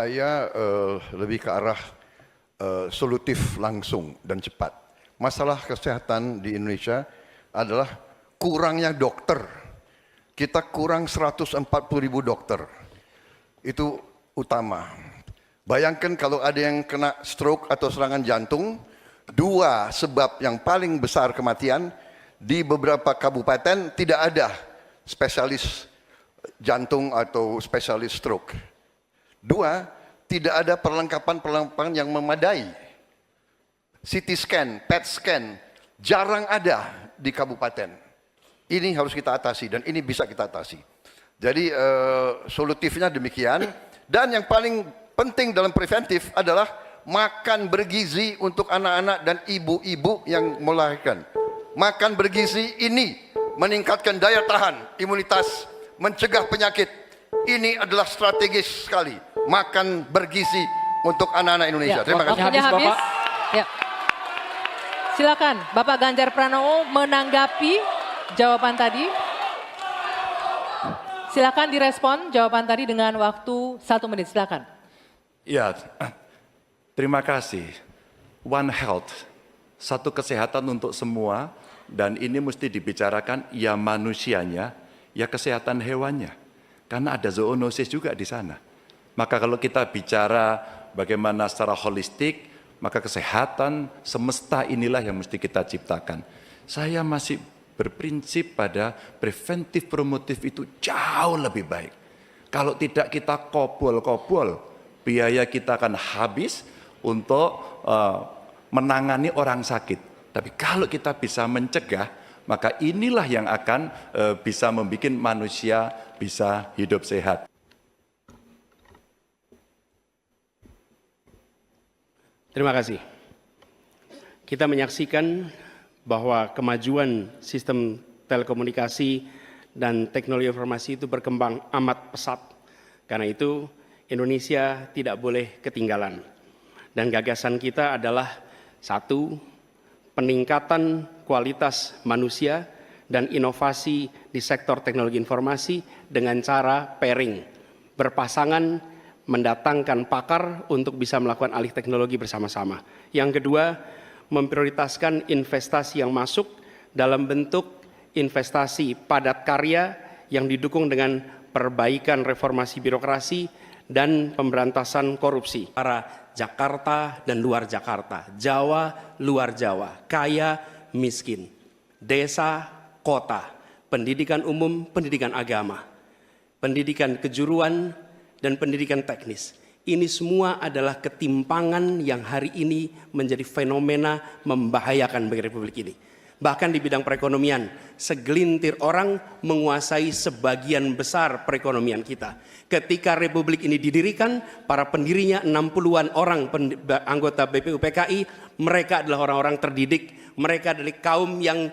saya lebih ke arah solutif langsung dan cepat. Masalah kesehatan di Indonesia adalah kurangnya dokter. Kita kurang 140.000 dokter. Itu utama. Bayangkan kalau ada yang kena stroke atau serangan jantung, dua sebab yang paling besar kematian, di beberapa kabupaten tidak ada spesialis jantung atau spesialis stroke. Dua, tidak ada perlengkapan yang memadai. CT scan, PET scan, jarang ada di kabupaten. Ini harus kita atasi dan ini bisa kita atasi. Jadi solutifnya demikian. Dan yang paling penting dalam preventif adalah makan bergizi untuk anak-anak dan ibu-ibu yang melahirkan. Makan bergizi ini meningkatkan daya tahan, imunitas, mencegah penyakit. Ini adalah strategis sekali. Makan bergizi untuk anak-anak Indonesia. Ya, terima kasih. waktunya habis. Ya. Silakan Bapak Ganjar Pranowo menanggapi jawaban tadi. Silakan direspon jawaban tadi dengan waktu 1 menit. Silakan. Ya, terima kasih. One Health, satu kesehatan untuk semua, dan ini mesti dibicarakan ya manusianya, ya kesehatan hewannya. Karena ada zoonosis juga di sana. Maka kalau kita bicara bagaimana secara holistik, maka kesehatan semesta inilah yang mesti kita ciptakan. Saya masih berprinsip pada preventif promotif itu jauh lebih baik. Kalau tidak kita kobol-kobol, biaya kita akan habis untuk menangani orang sakit. Tapi kalau kita bisa mencegah, maka inilah yang akan bisa membuat manusia bisa hidup sehat. Terima kasih. Kita menyaksikan bahwa kemajuan sistem telekomunikasi dan teknologi informasi itu berkembang amat pesat. Karena itu Indonesia tidak boleh ketinggalan. Dan gagasan kita adalah satu, peningkatan kualitas manusia dan inovasi di sektor teknologi informasi dengan cara pairing, berpasangan, mendatangkan pakar untuk bisa melakukan alih teknologi bersama-sama. Yang kedua, memprioritaskan investasi yang masuk dalam bentuk investasi padat karya yang didukung dengan perbaikan reformasi birokrasi dan pemberantasan korupsi. Para Jakarta dan luar Jakarta, Jawa, luar Jawa, kaya, miskin, desa, kota, pendidikan umum, pendidikan agama, pendidikan kejuruan, dan pendidikan teknis. Ini semua adalah ketimpangan yang hari ini menjadi fenomena membahayakan bagi Republik ini. Bahkan di bidang perekonomian, segelintir orang menguasai sebagian besar perekonomian kita. Ketika Republik ini didirikan, para pendirinya 60-an orang anggota BPUPKI, mereka adalah orang-orang terdidik, mereka adalah kaum yang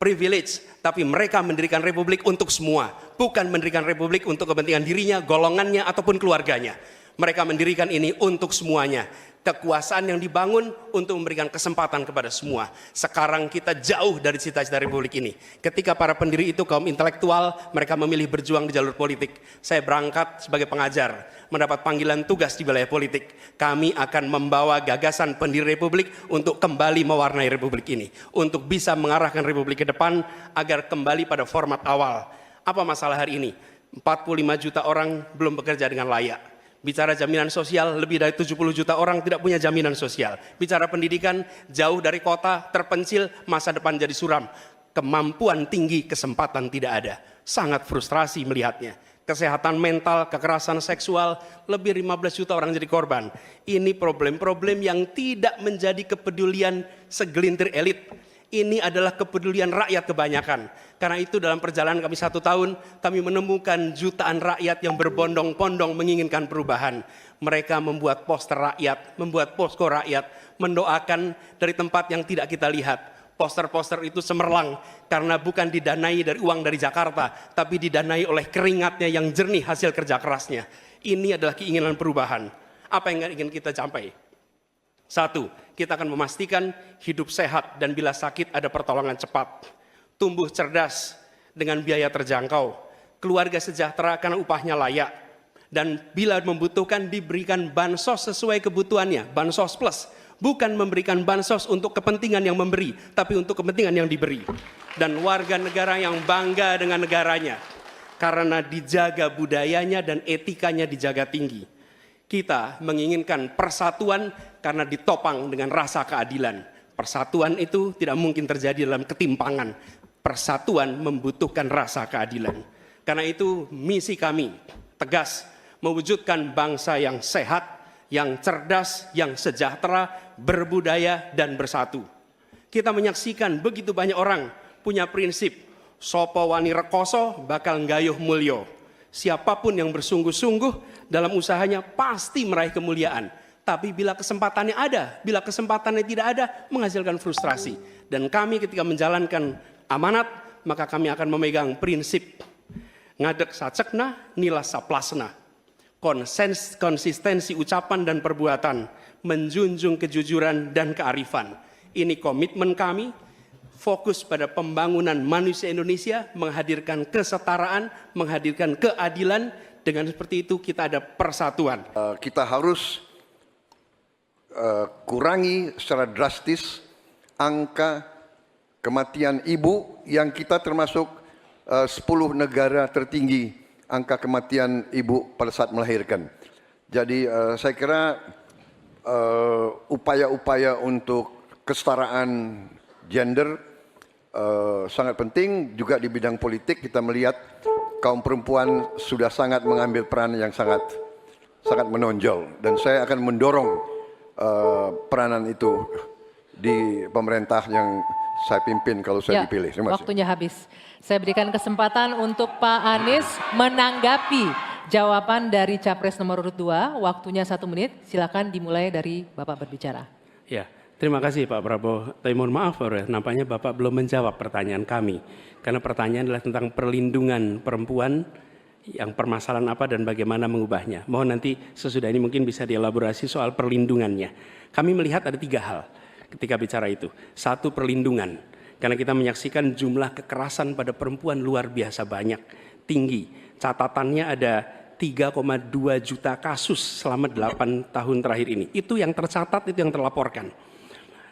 privilege, tapi mereka mendirikan republik untuk semua, bukan mendirikan republik untuk kepentingan dirinya, golongannya, ataupun keluarganya. Mereka mendirikan ini untuk semuanya. Kekuasaan yang dibangun untuk memberikan kesempatan kepada semua. Sekarang kita jauh dari cita-cita republik ini. Ketika para pendiri itu kaum intelektual, mereka memilih berjuang di jalur politik. Saya berangkat sebagai pengajar, mendapat panggilan tugas di wilayah politik. Kami akan membawa gagasan pendiri republik untuk kembali mewarnai republik ini. Untuk bisa mengarahkan republik ke depan agar kembali pada format awal. Apa masalah hari ini? 45 juta orang belum bekerja dengan layak. Bicara jaminan sosial, lebih dari 70 juta orang tidak punya jaminan sosial. Bicara pendidikan, jauh dari kota, terpencil, masa depan jadi suram. Kemampuan tinggi, kesempatan tidak ada. Sangat frustrasi melihatnya. Kesehatan mental, kekerasan seksual, lebih 15 juta orang jadi korban. Ini problem-problem yang tidak menjadi kepedulian segelintir elit. Ini adalah kepedulian rakyat kebanyakan. Karena itu dalam perjalanan kami 1 tahun, kami menemukan jutaan rakyat yang berbondong-bondong menginginkan perubahan. Mereka membuat poster rakyat, membuat posko rakyat, mendoakan dari tempat yang tidak kita lihat. Poster-poster itu cemerlang karena bukan didanai dari uang dari Jakarta, tapi didanai oleh keringatnya yang jernih hasil kerja kerasnya. Ini adalah keinginan perubahan. Apa yang ingin kita capai? 1, kita akan memastikan hidup sehat dan bila sakit ada pertolongan cepat. Tumbuh cerdas dengan biaya terjangkau. Keluarga sejahtera karena upahnya layak. Dan bila membutuhkan diberikan bansos sesuai kebutuhannya, bansos plus. Bukan memberikan bansos untuk kepentingan yang memberi, tapi untuk kepentingan yang diberi. Dan warga negara yang bangga dengan negaranya, karena dijaga budayanya dan etikanya dijaga tinggi. Kita menginginkan persatuan karena ditopang dengan rasa keadilan. Persatuan itu tidak mungkin terjadi dalam ketimpangan. Persatuan membutuhkan rasa keadilan. Karena itu misi kami tegas mewujudkan bangsa yang sehat, yang cerdas, yang sejahtera, berbudaya, dan bersatu. Kita menyaksikan begitu banyak orang punya prinsip, sopo wani rekoso bakal nggayuh mulyo. Siapapun yang bersungguh-sungguh dalam usahanya pasti meraih kemuliaan. Tapi bila kesempatannya ada, bila kesempatannya tidak ada, menghasilkan frustrasi. Dan kami ketika menjalankan amanat, maka kami akan memegang prinsip ngadek sacekna, nilas saplasna. Konsistensi ucapan dan perbuatan, menjunjung kejujuran dan kearifan. Ini komitmen kami, fokus pada pembangunan manusia Indonesia, menghadirkan kesetaraan, menghadirkan keadilan. Dengan seperti itu kita ada persatuan. Kita harus kurangi secara drastis angka kematian ibu yang kita termasuk 10 negara tertinggi angka kematian ibu pada saat melahirkan. Jadi saya kira upaya-upaya untuk kesetaraan gender sangat penting. Juga di bidang politik kita melihat kaum perempuan sudah sangat mengambil peran yang sangat menonjol. Dan saya akan mendorong peranan itu di pemerintah yang saya pimpin kalau saya dipilih. Terima kasih. Waktunya habis. Saya berikan kesempatan untuk Pak Anies menanggapi jawaban dari Capres nomor urut 2. Waktunya 1 menit. Silakan dimulai dari Bapak berbicara. Ya, terima kasih Pak Prabowo. Tapi mohon maaf, nampaknya Bapak belum menjawab pertanyaan kami. Karena pertanyaan adalah tentang perlindungan perempuan, yang permasalahan apa dan bagaimana mengubahnya. Mohon nanti sesudah ini mungkin bisa dielaborasi soal perlindungannya. Kami melihat ada 3 hal ketika bicara itu. 1, perlindungan. Karena kita menyaksikan jumlah kekerasan pada perempuan luar biasa banyak, tinggi. Catatannya ada 3,2 juta kasus selama 8 tahun terakhir ini. Itu yang tercatat, itu yang terlaporkan.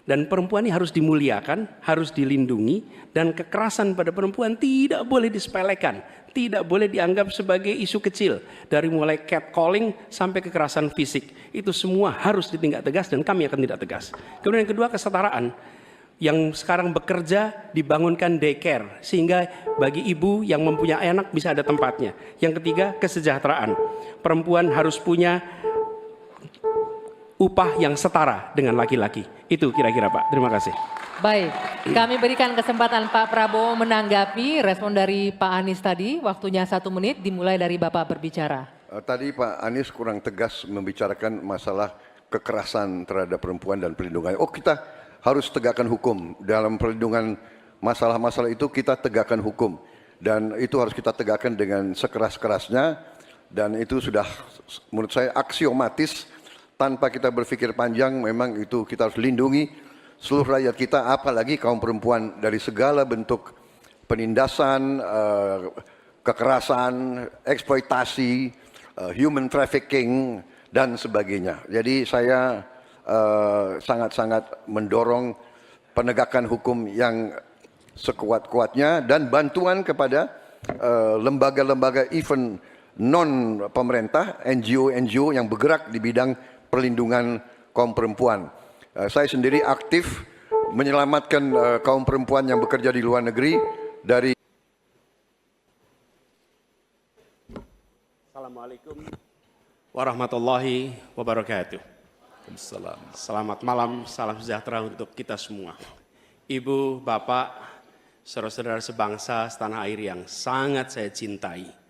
Dan perempuan ini harus dimuliakan, harus dilindungi, dan kekerasan pada perempuan tidak boleh disepelekan, tidak boleh dianggap sebagai isu kecil. Dari mulai catcalling sampai kekerasan fisik, itu semua harus ditindak tegas dan kami akan tidak tegas. Kemudian yang kedua, kesetaraan. Yang sekarang bekerja dibangunkan daycare sehingga bagi ibu yang mempunyai anak bisa ada tempatnya. Yang ketiga, kesejahteraan. Perempuan harus punya upah yang setara dengan laki-laki. Itu kira-kira Pak. Terima kasih. Baik, kami berikan kesempatan Pak Prabowo menanggapi respon dari Pak Anies tadi. Waktunya 1 menit dimulai dari Bapak berbicara. Tadi Pak Anies kurang tegas membicarakan masalah kekerasan terhadap perempuan dan perlindungan. Oh, kita harus tegakkan hukum. Dalam perlindungan masalah-masalah itu kita tegakkan hukum. Dan itu harus kita tegakkan dengan sekeras-kerasnya. Dan itu sudah menurut saya aksiomatis. Tanpa kita berpikir panjang, memang itu kita harus lindungi seluruh rakyat kita, apalagi kaum perempuan dari segala bentuk penindasan, kekerasan, eksploitasi, human trafficking, dan sebagainya. Jadi saya sangat-sangat mendorong penegakan hukum yang sekuat-kuatnya dan bantuan kepada lembaga-lembaga even non pemerintah, NGO-NGO yang bergerak di bidang perlindungan kaum perempuan. Saya sendiri aktif menyelamatkan kaum perempuan yang bekerja di luar negeri dari. Assalamualaikum warahmatullahi wabarakatuh. Selamat malam, salam sejahtera untuk kita semua. Ibu, Bapak, saudara-saudara sebangsa setanah air yang sangat saya cintai.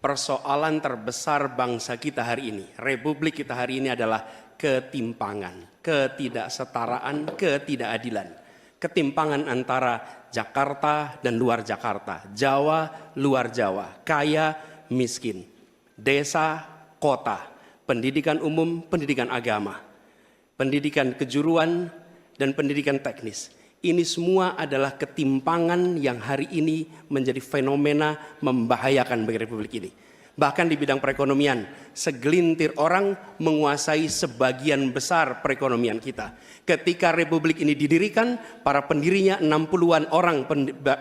Persoalan terbesar bangsa kita hari ini, republik kita hari ini adalah ketimpangan, ketidaksetaraan, ketidakadilan. Ketimpangan antara Jakarta dan luar Jakarta, Jawa, luar Jawa, kaya, miskin, desa, kota, pendidikan umum, pendidikan agama, pendidikan kejuruan, dan pendidikan teknis. Ini semua adalah ketimpangan yang hari ini menjadi fenomena membahayakan bagi republik ini. Bahkan di bidang perekonomian, segelintir orang menguasai sebagian besar perekonomian kita. Ketika Republik ini didirikan, para pendirinya 60-an orang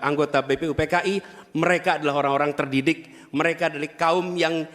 anggota BPUPKI, mereka adalah orang-orang terdidik, mereka adalah kaum yang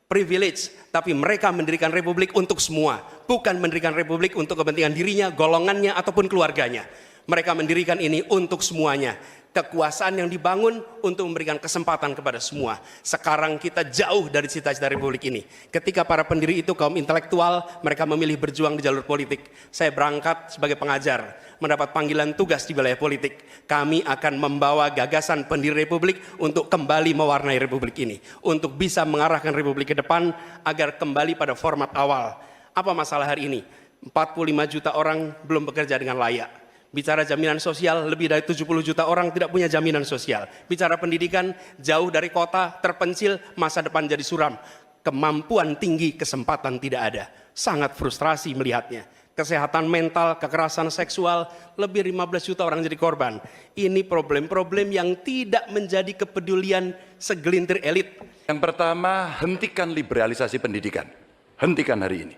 privilege, tapi mereka mendirikan Republik untuk semua, bukan mendirikan Republik untuk kepentingan dirinya, golongannya, ataupun keluarganya. Mereka mendirikan ini untuk semuanya. Kekuasaan yang dibangun untuk memberikan kesempatan kepada semua. Sekarang kita jauh dari cita-cita Republik ini. Ketika para pendiri itu kaum intelektual, mereka memilih berjuang di jalur politik. Saya berangkat sebagai pengajar, mendapat panggilan tugas di wilayah politik. Kami akan membawa gagasan pendiri Republik untuk kembali mewarnai Republik ini. Untuk bisa mengarahkan Republik ke depan agar kembali pada format awal. Apa masalah hari ini? 45 juta orang belum bekerja dengan layak. Bicara jaminan sosial, lebih dari 70 juta orang tidak punya jaminan sosial. Bicara pendidikan, jauh dari kota, terpencil, masa depan jadi suram. Kemampuan tinggi, kesempatan tidak ada. Sangat frustrasi melihatnya. Kesehatan mental, kekerasan seksual, lebih 15 juta orang jadi korban. Ini problem-problem yang tidak menjadi kepedulian segelintir elit. Yang pertama, hentikan liberalisasi pendidikan. Hentikan hari ini.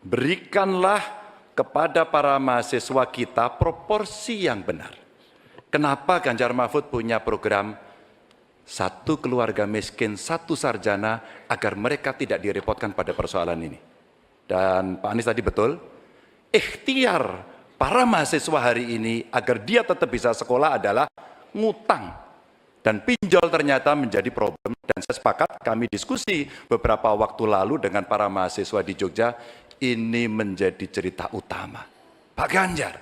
Berikanlah kepada para mahasiswa kita proporsi yang benar. Kenapa Ganjar Mahfud punya program satu keluarga miskin, satu sarjana, agar mereka tidak direpotkan pada persoalan ini. Dan Pak Anies tadi betul, ikhtiar para mahasiswa hari ini agar dia tetap bisa sekolah adalah ngutang. Dan pinjol ternyata menjadi problem. Dan saya sepakat, kami diskusi beberapa waktu lalu dengan para mahasiswa di Jogja, ini menjadi cerita utama. Pak Ganjar,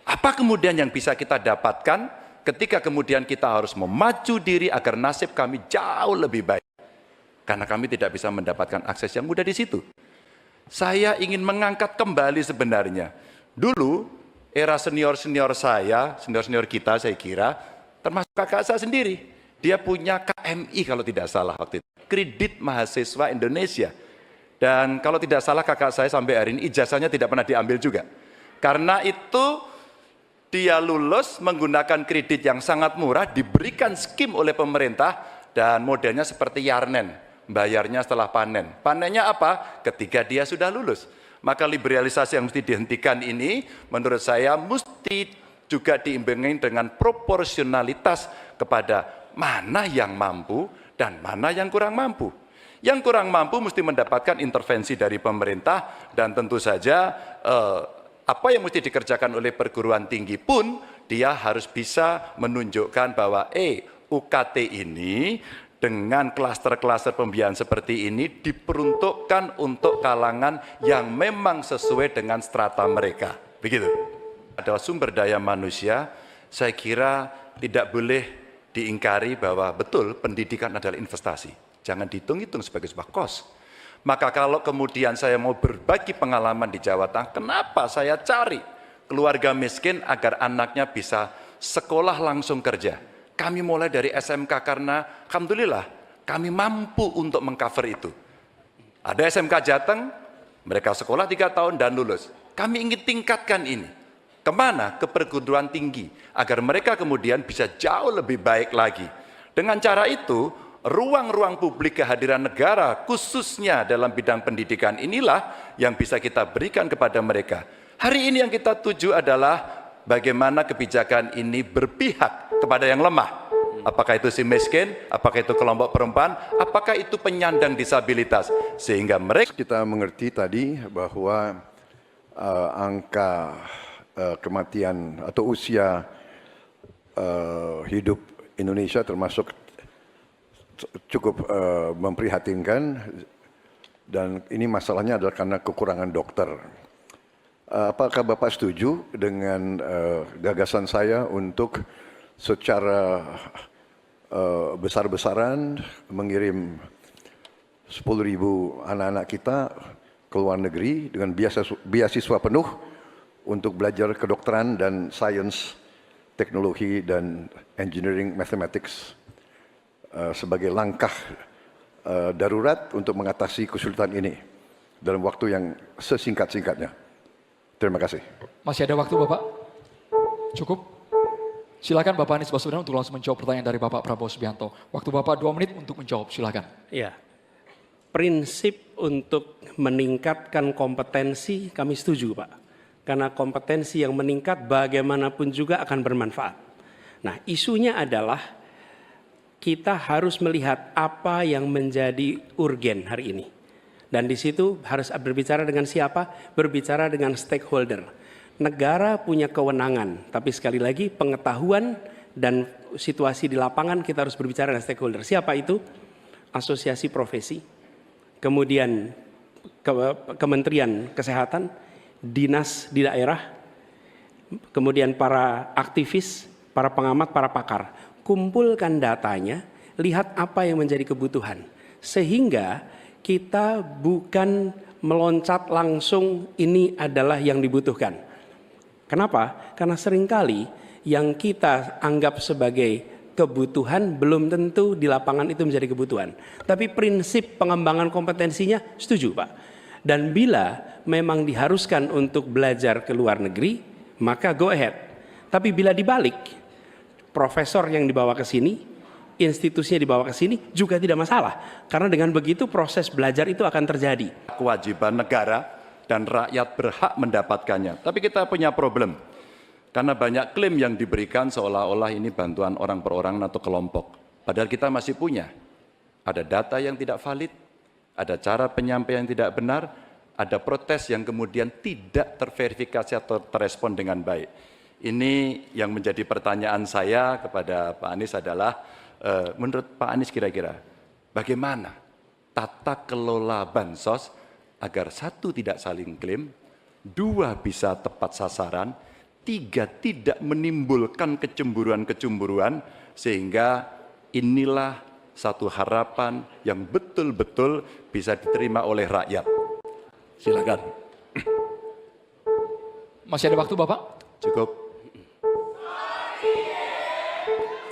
apa kemudian yang bisa kita dapatkan ketika kemudian kita harus memacu diri agar nasib kami jauh lebih baik? Karena kami tidak bisa mendapatkan akses yang mudah di situ. Saya ingin mengangkat kembali sebenarnya. Dulu, era senior-senior saya, senior-senior kita saya kira, termasuk kakak saya sendiri. Dia punya KMI kalau tidak salah waktu itu. Kredit Mahasiswa Indonesia. Dan kalau tidak salah kakak saya sampai hari ini ijazahnya tidak pernah diambil juga. Karena itu dia lulus menggunakan kredit yang sangat murah, diberikan skim oleh pemerintah, dan modelnya seperti Yarnen, bayarnya setelah panen. Panennya apa? Ketika dia sudah lulus. Maka liberalisasi yang mesti dihentikan ini menurut saya mesti juga diimbangi dengan proporsionalitas kepada mana yang mampu dan mana yang kurang mampu. Yang kurang mampu mesti mendapatkan intervensi dari pemerintah, dan tentu saja apa yang mesti dikerjakan oleh perguruan tinggi pun dia harus bisa menunjukkan bahwa UKT ini dengan klaster-klaster pembiayaan seperti ini diperuntukkan untuk kalangan yang memang sesuai dengan strata mereka. Begitu. Adalah sumber daya manusia, saya kira tidak boleh diingkari bahwa betul pendidikan adalah investasi. Jangan dihitung-hitung sebagai sebuah kos. Maka kalau kemudian saya mau berbagi pengalaman di Jawa Tengah, kenapa saya cari keluarga miskin agar anaknya bisa sekolah langsung kerja. Kami mulai dari SMK karena alhamdulillah kami mampu untuk mengcover itu. Ada SMK Jateng, mereka sekolah 3 tahun dan lulus. Kami ingin tingkatkan ini. Kemana? Ke perguruan tinggi. Agar mereka kemudian bisa jauh lebih baik lagi. Dengan cara itu, ruang-ruang publik kehadiran negara khususnya dalam bidang pendidikan inilah yang bisa kita berikan kepada mereka. Hari ini yang kita tuju adalah bagaimana kebijakan ini berpihak kepada yang lemah. Apakah itu si miskin, apakah itu kelompok perempuan, apakah itu penyandang disabilitas. Sehingga mereka... Kita mengerti tadi bahwa angka kematian atau usia hidup Indonesia termasuk cukup memprihatinkan, dan ini masalahnya adalah karena kekurangan dokter. Apakah Bapak setuju dengan gagasan saya untuk secara besar-besaran mengirim 10.000 anak-anak kita ke luar negeri dengan beasiswa penuh untuk belajar kedokteran dan sains, teknologi, dan engineering mathematics sebagai langkah darurat untuk mengatasi kesulitan ini dalam waktu yang sesingkat-singkatnya. Terima kasih. Masih ada waktu Bapak? Cukup? Silakan Bapak Anies Baswedan untuk langsung menjawab pertanyaan dari Bapak Prabowo Subianto. Waktu Bapak 2 menit untuk menjawab, silakan. Ya, prinsip untuk meningkatkan kompetensi kami setuju Pak. Karena kompetensi yang meningkat bagaimanapun juga akan bermanfaat. Nah, isunya adalah kita harus melihat apa yang menjadi urgen hari ini. Dan di situ harus berbicara dengan siapa? Berbicara dengan stakeholder. Negara punya kewenangan, tapi sekali lagi pengetahuan dan situasi di lapangan kita harus berbicara dengan stakeholder. Siapa itu? Asosiasi profesi, kemudian Kementerian Kesehatan, dinas di daerah, kemudian para aktivis, para pengamat, para pakar. Kumpulkan datanya, lihat apa yang menjadi kebutuhan. Sehingga kita bukan meloncat langsung ini adalah yang dibutuhkan. Kenapa? Karena seringkali yang kita anggap sebagai kebutuhan belum tentu di lapangan itu menjadi kebutuhan. Tapi prinsip pengembangan kompetensinya setuju Pak. Dan bila memang diharuskan untuk belajar ke luar negeri, maka go ahead. Tapi bila dibalik, profesor yang dibawa ke sini, institusinya dibawa ke sini juga tidak masalah. Karena dengan begitu proses belajar itu akan terjadi. Kewajiban negara dan rakyat berhak mendapatkannya. Tapi kita punya problem. Karena banyak klaim yang diberikan seolah-olah ini bantuan orang per orang atau kelompok. Padahal kita masih punya. Ada data yang tidak valid, ada cara penyampaian yang tidak benar, ada protes yang kemudian tidak terverifikasi atau terrespon dengan baik. Ini yang menjadi pertanyaan saya kepada Pak Anies adalah, menurut Pak Anies kira-kira bagaimana tata kelola bansos agar 1, tidak saling klaim, 2, bisa tepat sasaran, 3, tidak menimbulkan kecemburuan-kecemburuan, sehingga inilah satu harapan yang betul-betul bisa diterima oleh rakyat. Silakan. Masih ada waktu Bapak? Cukup.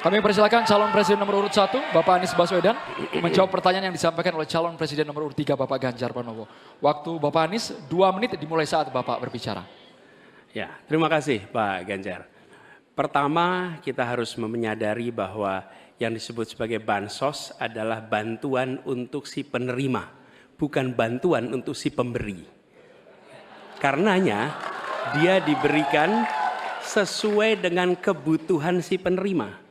Kami persilakan calon presiden nomor urut 1, Bapak Anies Baswedan, menjawab pertanyaan yang disampaikan oleh calon presiden nomor urut 3, Bapak Ganjar Pranowo. Waktu Bapak Anies 2 menit dimulai saat Bapak berbicara. Ya, terima kasih Pak Ganjar. Pertama, kita harus menyadari bahwa yang disebut sebagai bansos adalah bantuan untuk si penerima, bukan bantuan untuk si pemberi. Karenanya, dia diberikan sesuai dengan kebutuhan si penerima.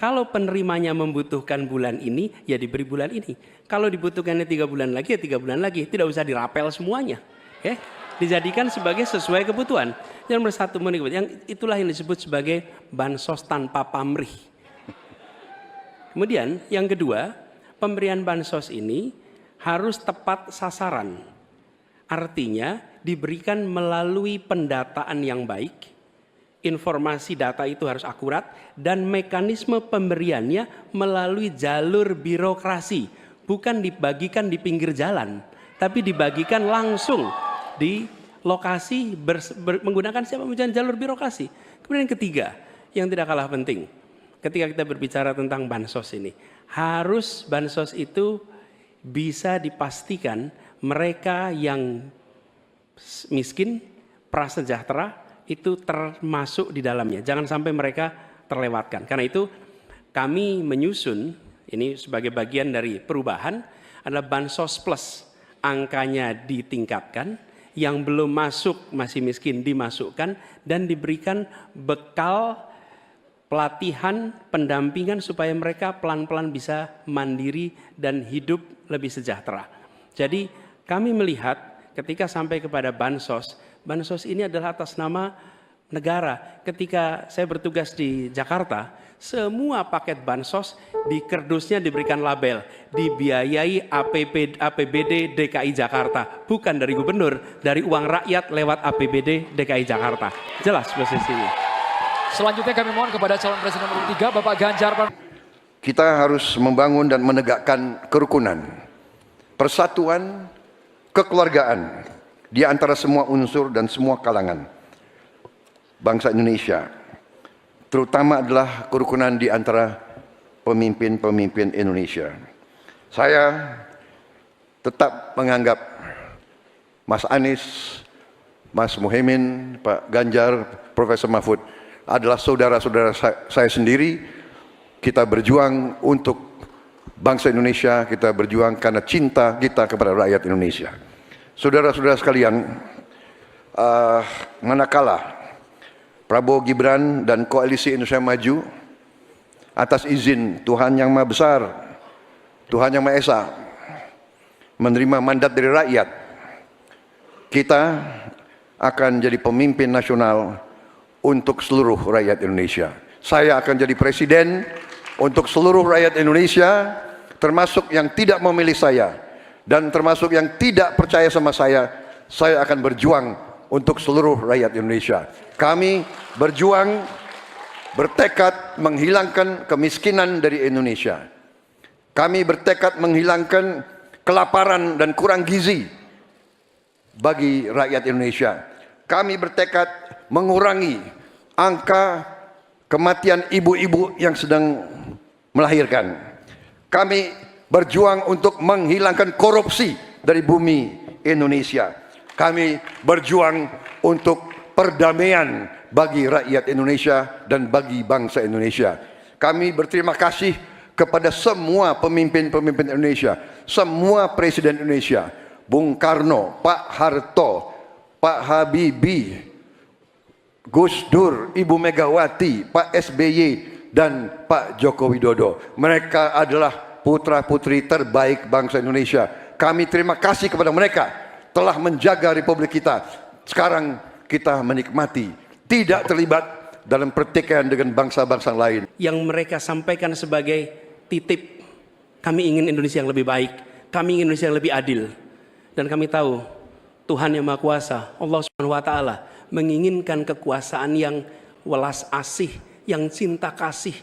Kalau penerimanya membutuhkan bulan ini, ya diberi bulan ini. Kalau dibutuhkannya 3 bulan lagi, ya 3 bulan lagi. Tidak usah dirapel semuanya. Ya. Dijadikan sebagai sesuai kebutuhan. Yang nomor 1, yang itulah yang disebut sebagai bansos tanpa pamrih. Kemudian yang kedua, pemberian bansos ini harus tepat sasaran. Artinya diberikan melalui pendataan yang baik. Informasi data itu harus akurat dan mekanisme pemberiannya melalui jalur birokrasi, bukan dibagikan di pinggir jalan, tapi dibagikan langsung di lokasi menggunakan siapa menggunakan jalur birokrasi. Kemudian yang ketiga, yang tidak kalah penting, ketika kita berbicara tentang bansos ini, harus bansos itu bisa dipastikan mereka yang miskin, prasejahtera itu termasuk di dalamnya. Jangan sampai mereka terlewatkan. Karena itu kami menyusun, ini sebagai bagian dari perubahan, adalah Bansos Plus. Angkanya ditingkatkan, yang belum masuk masih miskin dimasukkan, dan diberikan bekal pelatihan, pendampingan supaya mereka pelan-pelan bisa mandiri dan hidup lebih sejahtera. Jadi kami melihat ketika sampai kepada bansos, bansos ini adalah atas nama negara. Ketika saya bertugas di Jakarta, semua paket bansos di kerdusnya diberikan label dibiayai APBD DKI Jakarta, bukan dari gubernur, dari uang rakyat lewat APBD DKI Jakarta. Jelas posisinya. Selanjutnya kami mohon kepada calon presiden nomor 3, Bapak Ganjar Pranowo. Kita harus membangun dan menegakkan kerukunan, persatuan, kekeluargaan di antara semua unsur dan semua kalangan bangsa Indonesia, terutama adalah kerukunan di antara pemimpin-pemimpin Indonesia. Saya tetap menganggap Mas Anies, Mas Muhaimin, Pak Ganjar, Profesor Mahfud adalah saudara-saudara saya sendiri. Kita berjuang untuk bangsa Indonesia, kita berjuang karena cinta kita kepada rakyat Indonesia. Saudara-saudara sekalian, manakala Prabowo Gibran dan Koalisi Indonesia Maju atas izin Tuhan Yang Maha Besar, Tuhan Yang Maha Esa, menerima mandat dari rakyat, kita akan jadi pemimpin nasional untuk seluruh rakyat Indonesia. Saya akan jadi presiden untuk seluruh rakyat Indonesia, termasuk yang tidak memilih saya dan termasuk yang tidak percaya sama saya akan berjuang untuk seluruh rakyat Indonesia. Kami berjuang, bertekad menghilangkan kemiskinan dari Indonesia. Kami bertekad menghilangkan kelaparan dan kurang gizi bagi rakyat Indonesia. Kami bertekad mengurangi angka kematian ibu-ibu yang sedang melahirkan. Kami berjuang untuk menghilangkan korupsi dari bumi Indonesia. Kami berjuang untuk perdamaian bagi rakyat Indonesia dan bagi bangsa Indonesia. Kami berterima kasih kepada semua pemimpin-pemimpin Indonesia, semua presiden Indonesia, Bung Karno, Pak Harto, Pak Habibie, Gus Dur, Ibu Megawati, Pak SBY, dan Pak Joko Widodo. Mereka adalah putra-putri terbaik bangsa Indonesia. Kami terima kasih kepada mereka telah menjaga republik kita. Sekarang kita menikmati, tidak terlibat dalam pertikaian dengan bangsa-bangsa lain. Yang mereka sampaikan sebagai titip, kami ingin Indonesia yang lebih baik, kami ingin Indonesia yang lebih adil. Dan kami tahu Tuhan Yang Maha Kuasa, Allah Subhanahu wa taala, menginginkan kekuasaan yang welas asih, yang cinta kasih.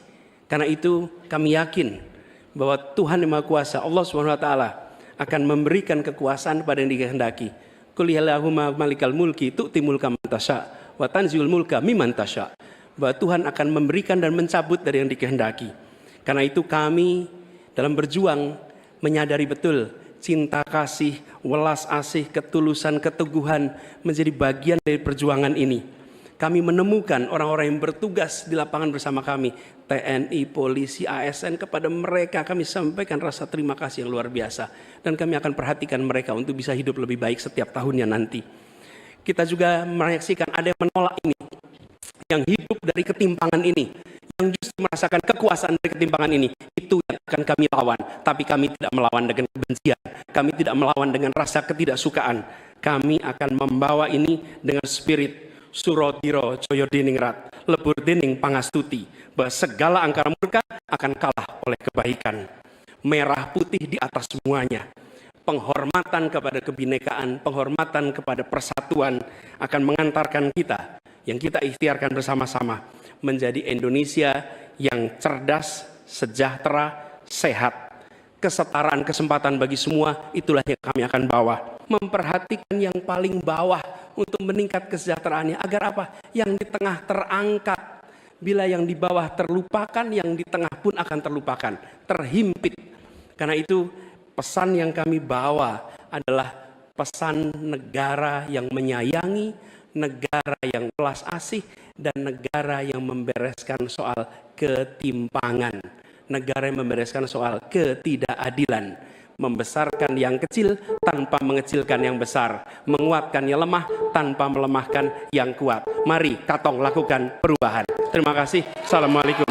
Karena itu kami yakin bahwa Tuhan Yang Maha Kuasa, Allah Subhanahu wa taala, akan memberikan kekuasaan pada yang dikehendaki. Qul yallahumma malikal mulki tu'ti mulka man tasya wa tanziul mulka mimman tasya. Bahwa Tuhan akan memberikan dan mencabut dari yang dikehendaki. Karena itu kami dalam berjuang menyadari betul cinta kasih, welas asih, ketulusan, keteguhan menjadi bagian dari perjuangan ini. Kami menemukan orang-orang yang bertugas di lapangan bersama kami, TNI, polisi, ASN, kepada mereka kami sampaikan rasa terima kasih yang luar biasa. Dan kami akan perhatikan mereka untuk bisa hidup lebih baik setiap tahunnya nanti. Kita juga menyaksikan ada yang menolak ini, yang hidup dari ketimpangan ini, yang justru merasakan kekuasaan dari ketimpangan ini. Itu yang akan kami lawan. Tapi kami tidak melawan dengan kebencian, kami tidak melawan dengan rasa ketidaksukaan. Kami akan membawa ini dengan spirit Surodiro Joyo Diningrat, lebur dining pangastuti, bahwa segala angkara murka akan kalah oleh kebaikan. Merah putih di atas semuanya. Penghormatan kepada kebinekaan, penghormatan kepada persatuan akan mengantarkan kita, yang kita ikhtiarkan bersama-sama, menjadi Indonesia yang cerdas, sejahtera, sehat. Kesetaraan kesempatan bagi semua, itulah yang kami akan bawa. Memperhatikan yang paling bawah untuk meningkat kesejahteraannya. Agar apa? Yang di tengah terangkat. Bila yang di bawah terlupakan, yang di tengah pun akan terlupakan, terhimpit. Karena itu pesan yang kami bawa adalah pesan negara yang menyayangi, negara yang welas asih, dan negara yang membereskan soal ketimpangan. Negara yang membereskan soal ketidakadilan, membesarkan yang kecil tanpa mengecilkan yang besar, menguatkan yang lemah tanpa melemahkan yang kuat. Mari Katong lakukan perubahan. Terima kasih. Assalamualaikum.